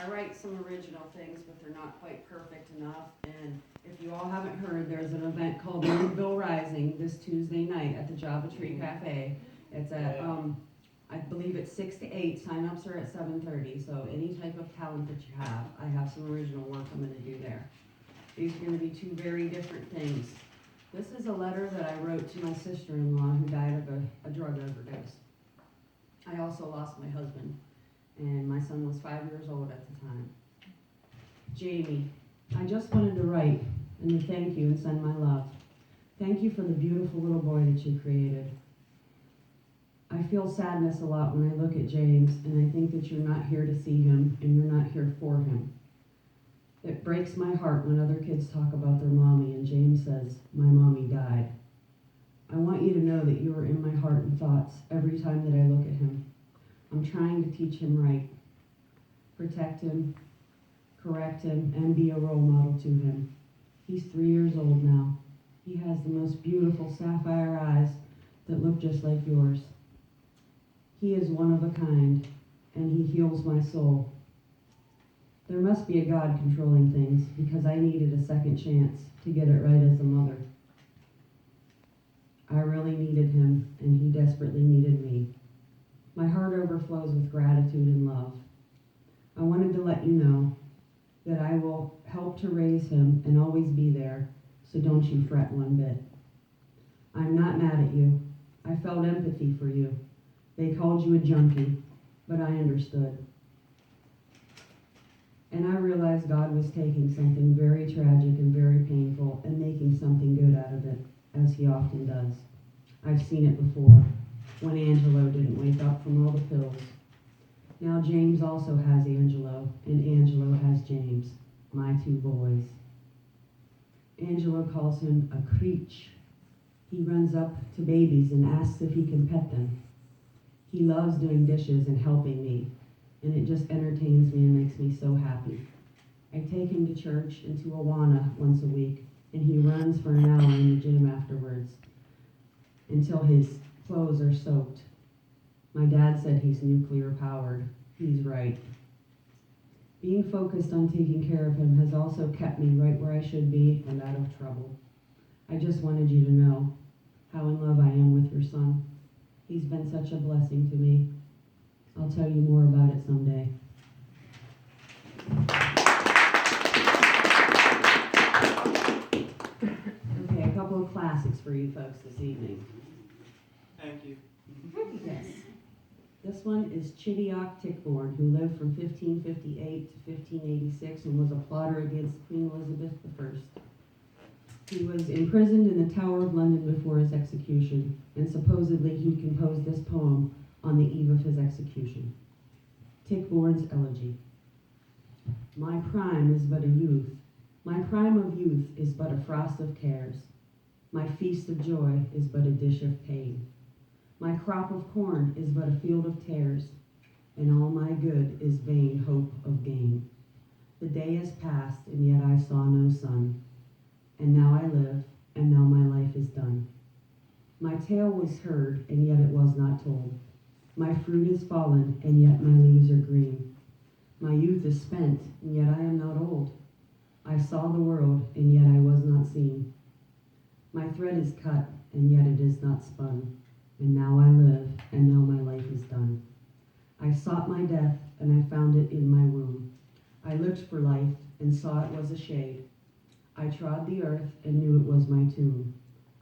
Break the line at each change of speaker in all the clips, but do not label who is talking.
I write some original things, but they're not quite perfect enough. And if you all haven't heard, there's an event called Louisville Rising this Tuesday night at the Java Tree Cafe. It's at, I believe it's 6 to 8. Sign-ups are at 7:30. So any type of talent that you have, I have some original work I'm going to do there. These are going to be two very different things. This is a letter that I wrote to my sister-in-law who died of a drug overdose. I also lost my husband, and my son was 5 years old at the time. Jamie, I just wanted to write and to thank you and send my love. Thank you for the beautiful little boy that you created. I feel sadness a lot when I look at James, and I think that you're not here to see him, and you're not here for him. It breaks my heart when other kids talk about their mommy, and James says, my mommy died. I want you to know that you are in my heart and thoughts every time that I look at him. I'm trying to teach him right, protect him, correct him, and be a role model to him. He's 3 years old now. He has the most beautiful sapphire eyes that look just like yours. He is one of a kind, and he heals my soul. There must be a God controlling things, because I needed a second chance to get it right as a mother. I really needed him, and he desperately needed me. My heart overflows with gratitude and love. I wanted to let you know that I will help to raise him and always be there, so don't you fret one bit. I'm not mad at you. I felt empathy for you. They called you a junkie, but I understood. And I realized God was taking something very tragic and very painful and making something good out of it, as he often does. I've seen it before, when Angelo didn't wake up from all the pills. Now James also has Angelo, and Angelo has James, my two boys. Angelo calls him a creech. He runs up to babies and asks if he can pet them. He loves doing dishes and helping me, and it just entertains me and makes me so happy. I take him to church and to Awana once a week, and he runs for an hour in the gym afterwards until his clothes are soaked. My dad said he's nuclear powered. He's right. Being focused on taking care of him has also kept me right where I should be and out of trouble. I just wanted you to know how in love I am with your son. He's been such a blessing to me. I'll tell you more about it someday. Okay, a couple of classics for you folks this evening.
Thank you.
Yes. This one is Chidiock Tichborne, who lived from 1558 to 1586 and was a plotter against Queen Elizabeth I. He was imprisoned in the Tower of London before his execution, and supposedly he composed this poem on the eve of his execution. Tichborne's Elegy. My prime is but a youth. My prime of youth is but a frost of cares. My feast of joy is but a dish of pain. My crop of corn is but a field of tares, and all my good is vain hope of gain. The day is past, and yet I saw no sun. And now I live, and now my life is done. My tale was heard, and yet it was not told. My fruit is fallen, and yet my leaves are green. My youth is spent, and yet I am not old. I saw the world, and yet I was not seen. My thread is cut, and yet it is not spun. And now I live, and now my life is done. I sought my death, and I found it in my womb. I looked for life, and saw it was a shade. I trod the earth, and knew it was my tomb.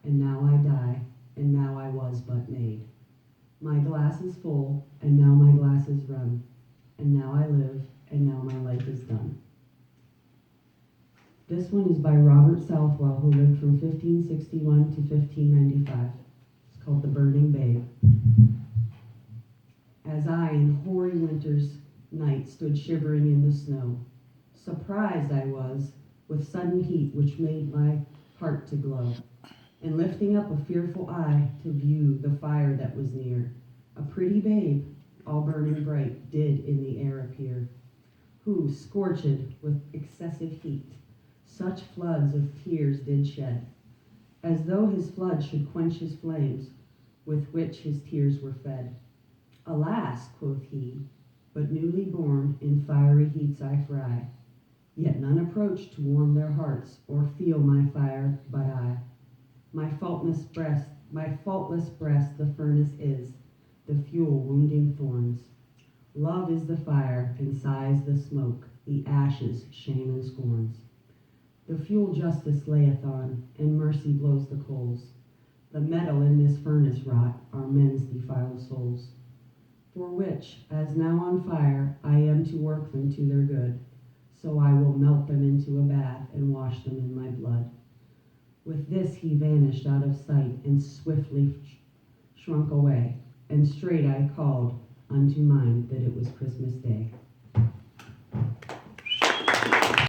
And now I die, and now I was but made. My glass is full, and now my glass is run. And now I live, and now my life is done. This one is by Robert Southwell, who lived from 1561 to 1595. It's called The Burning Babe. As I, in hoary winter's night, stood shivering in the snow, surprised I was with sudden heat which made my heart to glow, and lifting up a fearful eye to view the fire that was near, a pretty babe, all burning bright, did in the air appear, who, scorched with excessive heat, such floods of tears did shed, as though his flood should quench his flames, with which his tears were fed. Alas, quoth he, but newly born in fiery heats I fry. Yet none approach to warm their hearts or feel my fire but I. My faultless breast the furnace is, the fuel wounding thorns. Love is the fire and sighs the smoke, the ashes shame and scorns. The fuel justice layeth on, and mercy blows the coals. The metal in this furnace wrought are men's defiled souls, for which, as now on fire, I am to work them to their good. So I will melt them into a bath and wash them in my blood. With this he vanished out of sight and swiftly shrunk away, and straight I called unto mind that it was Christmas Day.